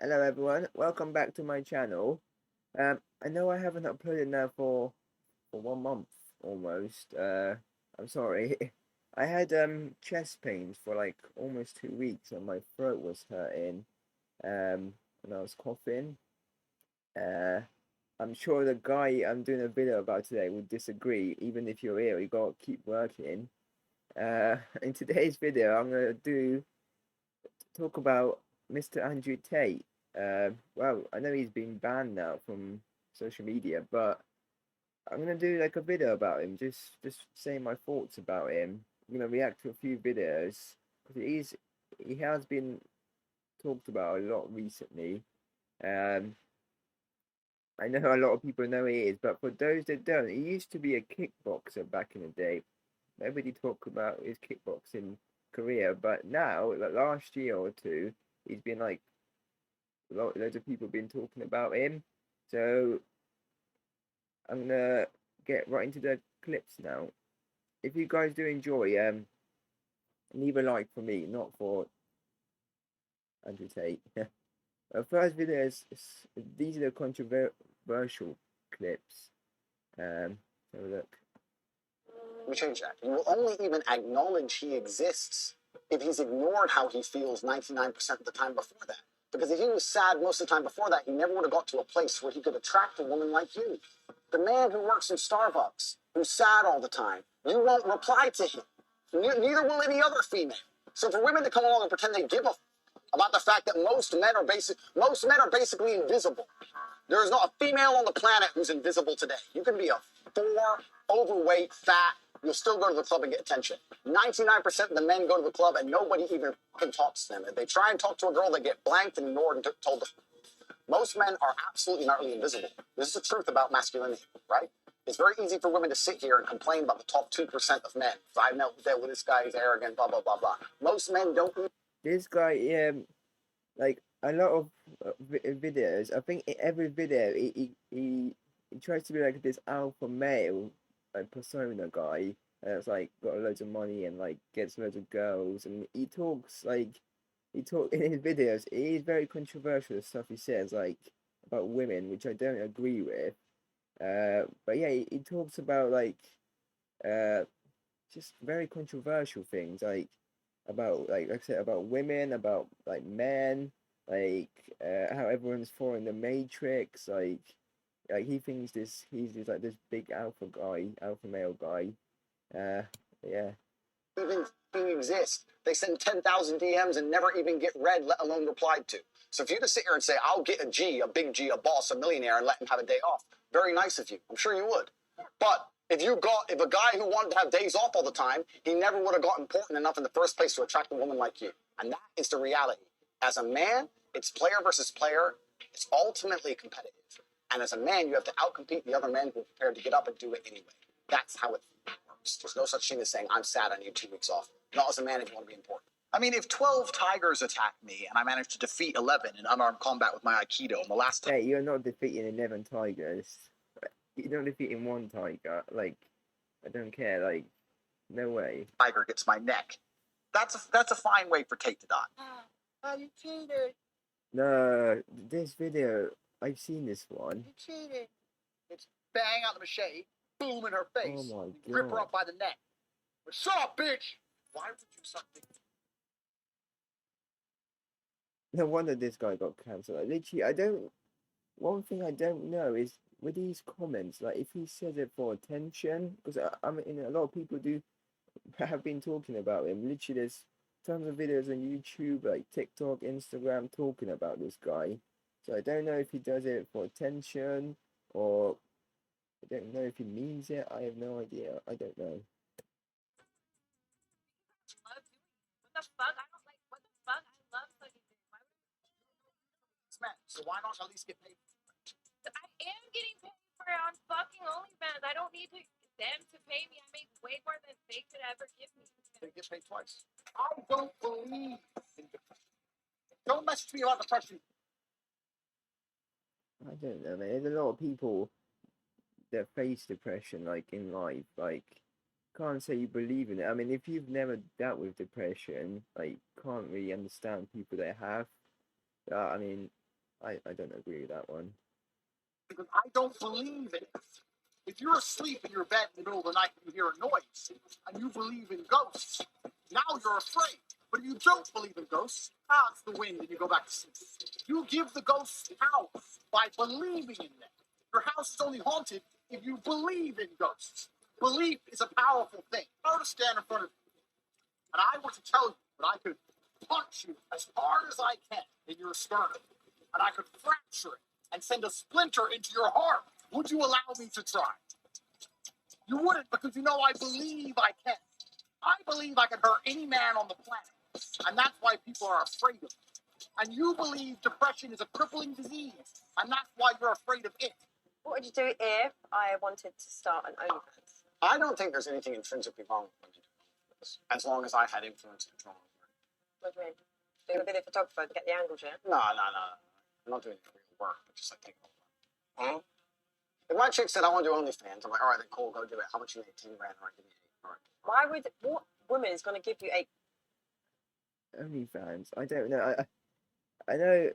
Hello everyone, welcome back to my channel. I know I haven't uploaded now for 1 month almost. I'm sorry. I had chest pains for like almost 2 weeks and my throat was hurting. And I was coughing. Uh, I'm sure the guy I'm doing a video about today would disagree. Even if you're ill, you gotta keep working. In today's video, I'm gonna talk about Mr. Andrew Tate. Well, I know he's been banned now from social media, but I'm gonna do like a video about him, just saying my thoughts about him. I'm gonna react to a few videos because he has been talked about a lot recently. Um, I know a lot of people know he is, but for those that don't, he used to be a kickboxer back in the day. Nobody talked about his kickboxing career, but now, like last year or two, he's been like loads of people been talking about him. So I'm gonna get right into the clips now. If you guys do enjoy, leave a like for me, not for Andrew Tate. First video these are the controversial clips. Have a look. We change that. You will only even acknowledge he exists if he's ignored how he feels 99% of the time before that. Because if he was sad most of the time before that, he never would have got to a place where he could attract a woman like you. The man who works in Starbucks, who's sad all the time, you won't reply to him. Neither will any other female. So for women to come along and pretend they give a about the fact that most men are basically invisible. There is not a female on the planet who's invisible today. You can be a 4, overweight, fat, you'll still go to the club and get attention. 99% of the men go to the club and nobody even fucking talks to them. If they try and talk to a girl, they get blanked and ignored and told to. Most men are absolutely not really invisible. This is the truth about masculinity, right? It's very easy for women to sit here and complain about the top 2% of men. I've dealt with this guy, he's arrogant, blah, blah, blah, blah. Most men don't. This guy, like a lot of videos. I think in every video he tries to be like this alpha male like persona guy that's like got loads of money and like gets loads of girls, and he talk in his videos. It is very controversial the stuff he says like about women, which I don't agree with. But yeah, he talks about like uh just very controversial things like I said, about women, about like men, like how everyone's following the Matrix. Like he thinks he's like this big alpha guy, alpha male guy. Uh, yeah. Even exist. They send 10,000 DMs and never even get read, let alone replied to. So if you just sit here and say, I'll get a G, a big G, a boss, a millionaire, and let him have a day off, very nice of you. I'm sure you would. But if a guy who wanted to have days off all the time, he never would have got important enough in the first place to attract a woman like you. And that is the reality. As a man, it's player versus player. It's ultimately competitive. And as a man, you have to outcompete the other men who are prepared to get up and do it anyway. That's how it works. There's no such thing as saying, I'm sad, I need 2 weeks off. Not as a man if you want to be important. I mean, if 12 tigers attack me and I manage to defeat 11 in unarmed combat with my Aikido in the last time. Hey, you're not defeating 11 tigers. You're not defeating one tiger. Like, I don't care. Like, no way. Tiger gets my neck. That's a fine way for Tate to die. Oh, you cheated. No, this video, I've seen this one. You cheated. It's bang out the machete, boom in her face. Oh my God. Rip her up by the neck. Shut up, bitch! Why would you do something? No wonder this guy got cancelled. Like, literally, one thing I don't know is with these comments, like if he says it for attention, because I mean, a lot of people do have been talking about him. Literally, there's tons of videos on YouTube, like TikTok, Instagram, talking about this guy. So I don't know if he does it for attention or I don't know if he means it. I have no idea. I don't know. What the fuck? I don't like. What the fuck? I love fucking things. Why would So why not at least get paid? I am getting paid for it on fucking OnlyFans. I don't need them to pay me. I make way more than they could ever give me. They get paid twice. I don't believe in depression. Don't message me about depression. I don't know, man. There's a lot of people that face depression, like in life, like can't say you believe in it. I mean, if you've never dealt with depression, like can't really understand people that have. I mean, I don't agree with that one. Because I don't believe in it. If you're asleep in your bed in the middle of the night and you hear a noise and you believe in ghosts, now you're afraid. But if you don't believe in ghosts, it's the wind and you go back to sleep. You give the ghosts power by believing in them. Your house is only haunted if you believe in ghosts. Belief is a powerful thing. If I were to stand in front of you and I were to tell you that I could punch you as hard as I can in your sternum, and I could fracture it and send a splinter into your heart, would you allow me to try? You wouldn't, because you know I believe I can. I believe I can hurt any man on the planet, and that's why people are afraid of it. And you believe depression is a crippling disease, and that's why you're afraid of it. What would you do if I wanted to start an OnlyFans? I don't think there's anything intrinsically wrong with women doing this, as long as I had influence and control over it. What do you mean? Being a video photographer to get the angles, yeah? No. I'm not doing real work, but just like taking over. If my chick said I want to do OnlyFans, I'm like, all right, then cool, go do it. How much you make? 10 grand, all right, give me 8. All right. Why would what woman is going to give you 8? OnlyFans. I don't know. I know.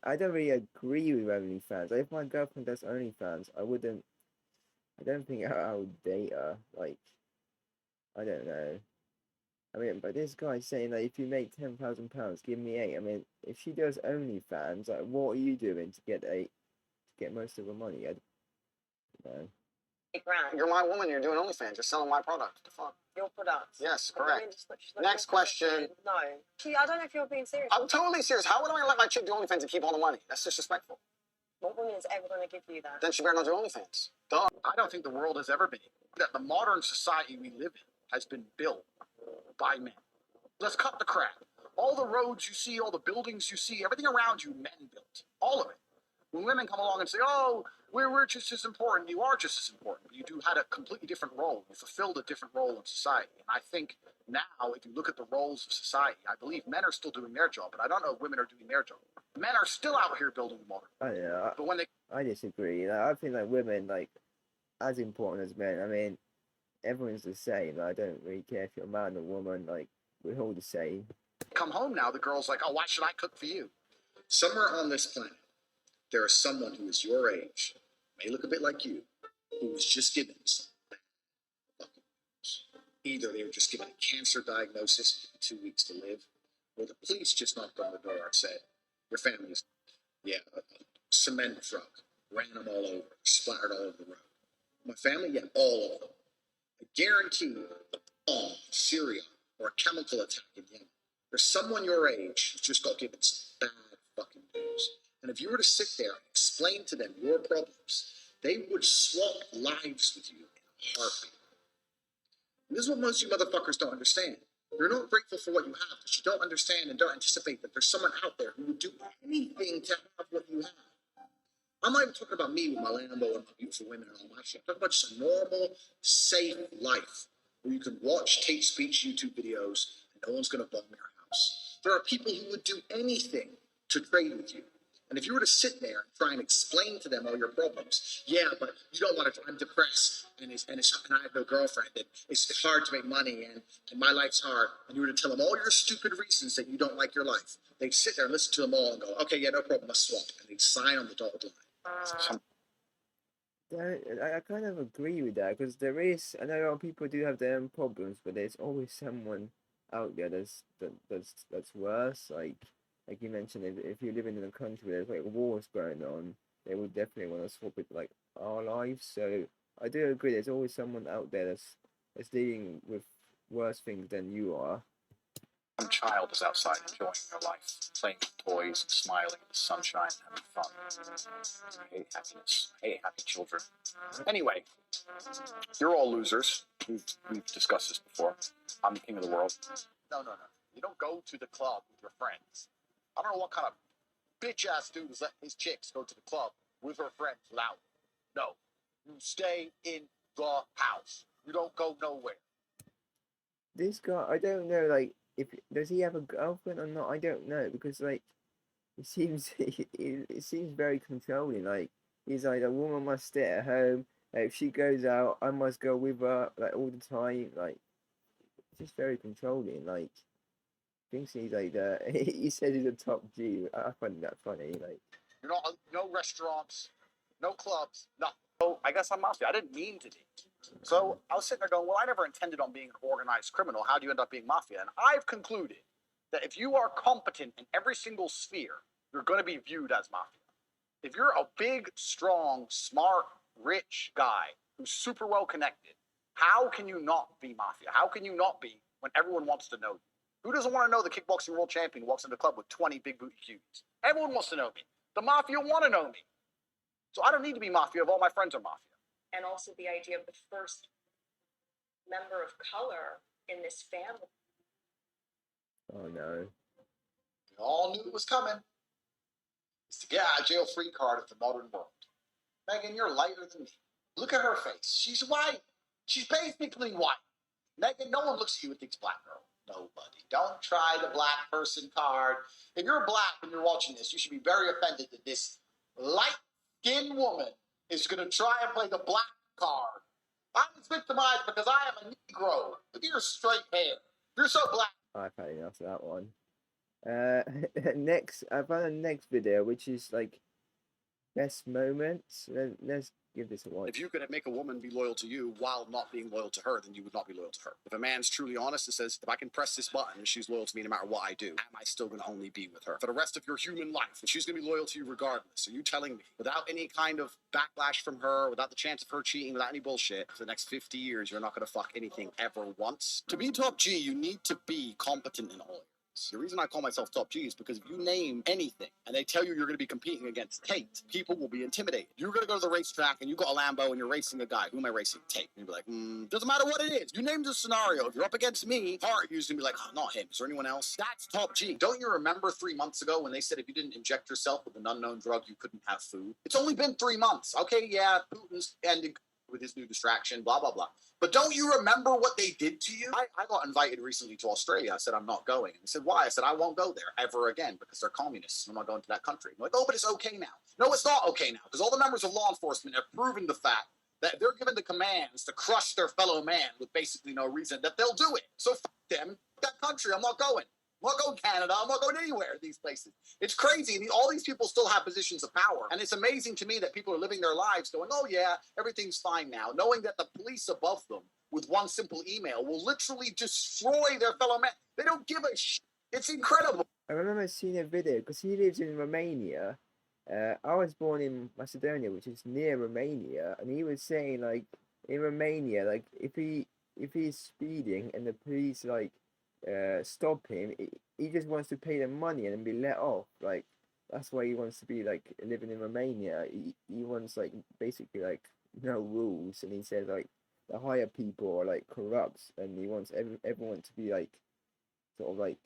I don't really agree with OnlyFans. If my girlfriend does OnlyFans, I wouldn't. I don't think I would date her. Like, I don't know. I mean, but this guy's saying that if you make £10,000, give me 8. I mean, if she does OnlyFans, like, what are you doing to get 8? To get most of the money? I don't know. 8 grand. You're my woman. You're doing OnlyFans. You're selling my product. The fuck? Your products. Yes, What do you mean, correct. she's not Next doing question. something? No. I don't know if you're being serious. I'm totally serious. How would I let my chick do OnlyFans and keep all the money? That's disrespectful. What woman is ever going to give you that? Then she better not do OnlyFans. Duh. I don't think the world has ever been that the modern society we live in has been built by men. Let's cut the crap. All the roads you see, all the buildings you see, everything around you, men built. All of it. When women come along and say, oh, we're just as important, you are just as important. But you had a completely different role. You fulfilled a different role in society. And I think now, if you look at the roles of society, I believe men are still doing their job, but I don't know if women are doing their job. Men are still out here building the modern world. Yeah, But when they I disagree. Like, I think like women like as important as men. I mean, everyone's the same. I don't really care if you're a man or woman. Like, we're all the same. come home now, the girl's like, oh, why should I cook for you? Somewhere on this planet, there is someone who is your age, may look a bit like you, who was just given some fucking news. Either they were just given a cancer diagnosis, 2 weeks to live, or the police just knocked on the door and said, your family's, a cement truck ran them all over, splattered all over the road. My family, all of them. I guarantee you, a bomb in Syria or a chemical attack in Yemen. There's someone your age who's just got given some bad fucking news. And if you were to sit there and explain to them your problems, they would swap lives with you in a heartbeat. And this is what most of you motherfuckers don't understand. You're not grateful for what you have because you don't understand and don't anticipate that there's someone out there who would do anything to have what you have. I'm not even talking about me with my Lambo and my beautiful women and all my shit. I'm talking about just a normal, safe life where you can watch Tate Speech YouTube videos and no one's going to bomb your house. There are people who would do anything to trade with you. And if you were to sit there and try and explain to them all your problems, but you don't want to, I'm depressed and I have no girlfriend and it's hard to make money and my life's hard. And you were to tell them all your stupid reasons that you don't like your life. They'd sit there and listen to them all and go, okay, yeah, no problem, let's swap. And they'd sign on the dotted line. I kind of agree with that because there is. I know people do have their own problems, but there's always someone out there that's worse. Like you mentioned, if you're living in a country where there's like wars going on, they would definitely want to swap it like our lives. So I do agree. There's always someone out there that's dealing with worse things than you are. Some child is outside enjoying their life, playing with toys and smiling in the sunshine and having fun. I hate happiness. I hate happy children. Anyway, you're all losers. We've discussed this before. I'm the king of the world. No. You don't go to the club with your friends. I don't know what kind of bitch-ass dude is letting his chicks go to the club with her friends loud. No. You stay in the house. You don't go nowhere. This guy, I don't know, like, does he have a girlfriend or not? I don't know because like it seems it seems very controlling. Like he's like a woman must stay at home. Like, if she goes out, I must go with her like all the time. Like it's just very controlling. Like thinks he's like the. He says he's a top G. I find that funny. Like, You're not no restaurants, no clubs, nothing. So I guess I'm mafia. I didn't mean to be. So I was sitting there going, well, I never intended on being an organized criminal. How do you end up being mafia? And I've concluded that if you are competent in every single sphere, you're going to be viewed as mafia. If you're a big, strong, smart, rich guy who's super well connected, how can you not be mafia? How can you not be when everyone wants to know you? Who doesn't want to know the kickboxing world champion walks into the club with 20 big booty cuties? Everyone wants to know me. The mafia want to know me. So I don't need to be mafia if all my friends are mafia. And also the idea of the first member of color in this family. oh no. We all knew it was coming. It's the get out of jail free card of the modern world. Megan, you're lighter than me. Look at her face. She's white. She's basically white. Megan, no one looks at you and thinks black girl. Nobody. Don't try the black person card. If you're black and you're watching this, you should be very offended that this light-skinned woman is going to try and play the black card. I was victimized because I am a Negro with your straight hair. You're so black. I've had enough of that one. Next, I found a next video, which is like best moments. Let's give this a watch. If you could make a woman be loyal to you while not being loyal to her, then you would not be loyal to her. If a man's truly honest and says, if I can press this button and she's loyal to me no matter what I do, am I still going to only be with her for the rest of your human life? And she's going to be loyal to you regardless. Are you telling me, without any kind of backlash from her, without the chance of her cheating, without any bullshit, for the next 50 years, you're not going to fuck anything ever once? To be top G, you need to be competent in all areas. The reason I call myself top G is because if you name anything and they tell you you're going to be competing against Tate, people will be intimidated. You're going to go to the racetrack and you got a Lambo and you're racing a guy. Who am I racing? Tate. And you'll be like, doesn't matter what it is. You named the scenario. If you're up against me, Hart, you're going to be like, oh, not him. Is there anyone else? That's top G. Don't you remember 3 months ago when they said if you didn't inject yourself with an unknown drug, you couldn't have food? It's only been 3 months. Okay, yeah, Putin's ending with his new distraction, blah, blah, blah. But don't you remember what they did to you? I got invited recently to Australia. I said, I'm not going. And they said, why? I said, I won't go there ever again because they're communists. I'm not going to that country. I'm like, oh, but it's okay now. No, it's not okay now because all the members of law enforcement have proven the fact that they're given the commands to crush their fellow man with basically no reason, that they'll do it. So fuck them, that country, I'm not going. I'm not going to Canada. I'm not going anywhere in these places. It's crazy. All these people still have positions of power. And it's amazing to me that people are living their lives going, oh, yeah, everything's fine now, knowing that the police above them with one simple email will literally destroy their fellow man. They don't give a shit. It's incredible. I remember seeing a video because he lives in Romania. I was born in Macedonia, which is near Romania, and he was saying like in Romania, like if he's speeding and the police like stop him, he just wants to pay them money and then be let off. Like that's why he wants to be like living in Romania. He wants like basically like no rules, and he says like the higher people are like corrupt, and he wants everyone to be like sort of like,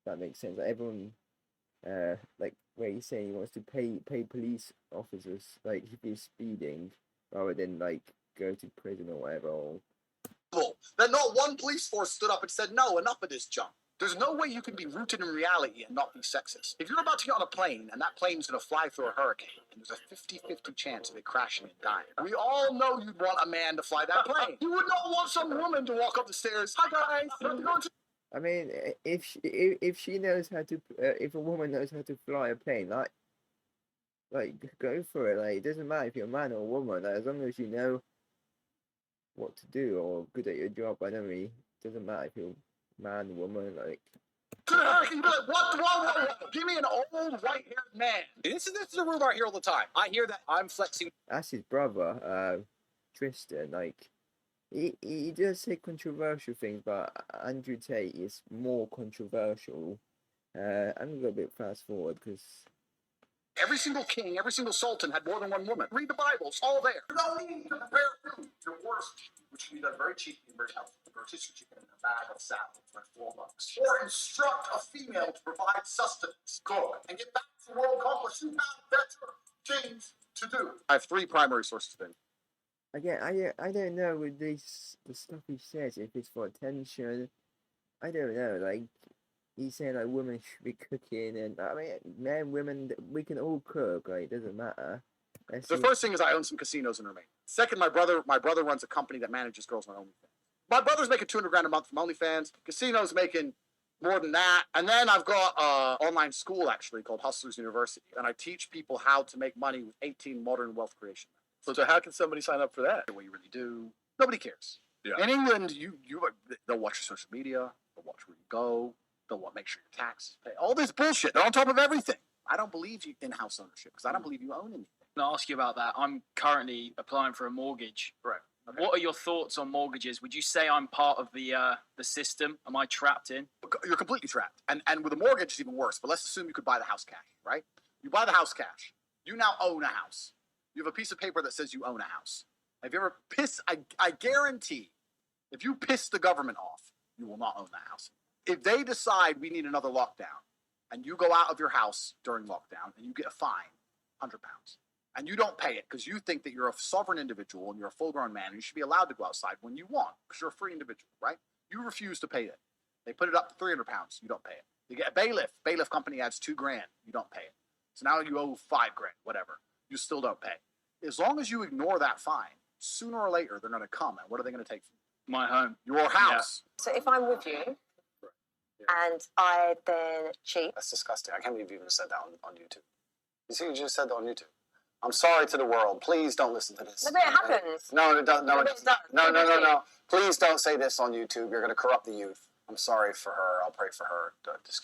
that makes sense. Like everyone, like where he's saying he wants to pay police officers like if he's speeding rather than like go to prison or whatever. Or that not one police force stood up and said, no, enough of this junk. There's no way you can be rooted in reality and not be sexist. If you're about to get on a plane and that plane's going to fly through a hurricane, and there's a 50-50 chance of it crashing and dying, we all know you'd want a man to fly that plane. You would not want some woman to walk up the stairs. Hi, guys. I mean, if she knows how to, if a woman knows how to fly a plane, like go for it. Like it doesn't matter if you're a man or a woman. Like, as long as you know what to do or good at your job, I don't really. Doesn't matter if you're man, woman, like. You'd be like, what? Give me an old white-haired man. This is a rumor I hear all the time. I hear that I'm flexing. That's his brother, Tristan. Like, he does say controversial things, but Andrew Tate is more controversial. I'm gonna go a bit fast forward because Every single king, every single sultan had more than one woman. Read the Bible, it's all there. You don't need to prepare food. Your worst, which can be done very cheaply and very healthy. Rotisserie chicken in a bag of salad for $4. Or instruct a female to provide sustenance, cook, and get back to the world conquest. You have better things to do. I have 3 primary sources of income. again, I don't know with the stuff he says, if it's for attention. I don't know. Like he's saying like women should be cooking, and I mean men, women, we can all cook. Like it doesn't matter. The first thing is I own some casinos in Romania. Second, my brother runs a company that manages girls on OnlyFans. My brother's making $200,000 a month from OnlyFans. Casino's making More than that. And then I've got an online school actually called Hustlers University, and I teach people how to make money with 18 modern wealth creation methods. So how can somebody sign up for that? What you really do. Nobody cares. Yeah. In England, they'll watch your social media, they'll watch where you go, they'll make sure your taxes pay. All this bullshit. They're on top of everything. I don't believe you in house ownership because I don't believe you own anything. I'm going to ask you about that. I'm currently applying for a mortgage. Right. Okay. What are your thoughts on mortgages? Would you say I'm part of the system? Am I trapped in? You're completely trapped. And with a mortgage, it's even worse. But let's assume you could buy the house cash, right? You buy the house cash. You now own a house. You have a piece of paper that says you own a house. Have you ever pissed? I guarantee, if you piss the government off, you will not own that house. If they decide we need another lockdown, and you go out of your house during lockdown and you get a fine, £100, and you don't pay it because you think that you're a sovereign individual and you're a full-grown man and you should be allowed to go outside when you want because you're a free individual, right? You refuse to pay it. They put it up to £300. You don't pay it. You get a bailiff. Bailiff company adds £2,000. You don't pay it. So now you owe $5,000, whatever. You still don't pay. As long as you ignore that fine, sooner or later they're going to come, and what are they going to take from you? My home. Your house. So if I'm with you and I then cheat, That's disgusting. I can't believe you even said that on YouTube. You see, you just said that on YouTube. I'm sorry to the world. Please don't listen to this. no, but it happens. No, it doesn't. No, No, it but it doesn't. does. No. Please don't say this on YouTube. You're going to corrupt the youth. I'm sorry for her. I'll pray for her.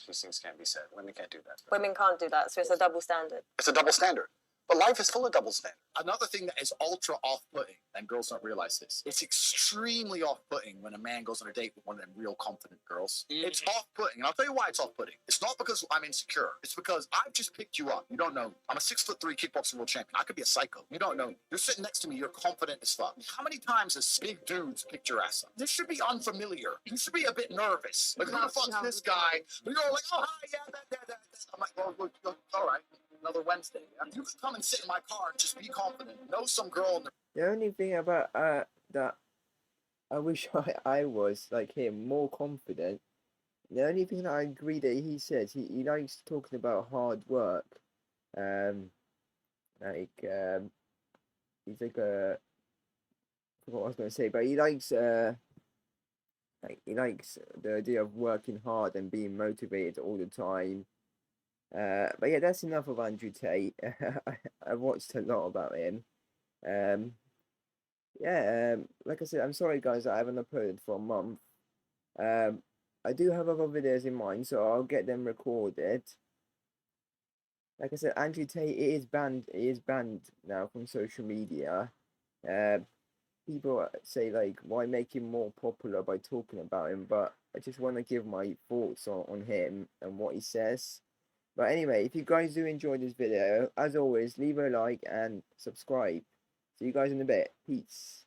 These things can't be said. Women can't do that. Women can't do that, so it's a double standard. It's a double standard. But life is full of double standards. Another thing that is ultra off-putting, and girls don't realize this, it's extremely off-putting when a man goes on a date with one of them real confident girls. It's off-putting, and I'll tell you why it's off-putting. It's not because I'm insecure. It's because I've just picked you up. You don't know me. I'm a 6'3" kickboxing world champion. I could be a psycho. You don't know me. You're sitting next to me. You're confident as fuck. How many times has big dudes picked your ass up? This should be unfamiliar. You should be a bit nervous. Like, who the fuck's this guy? You're like, oh, hi, yeah, that. I'm like, well, look, all right. Another Wednesday. You can come and sit in my car and just be confident. Know some girl in The only thing about that I wish I was like him, more confident. The only thing that I agree that he says, he likes talking about hard work. He's like a, I forgot what I was going to say, but he likes the idea of working hard and being motivated all the time. But yeah, that's enough of Andrew Tate. I've watched a lot about him. Like I said, I'm sorry guys that I haven't uploaded for a month. I do have other videos in mind, so I'll get them recorded. Like I said, Andrew Tate is banned now from social media. People say like, why make him more popular by talking about him? But I just want to give my thoughts on him and what he says. But anyway, if you guys do enjoy this video, as always, leave a like and subscribe. See you guys in a bit. Peace.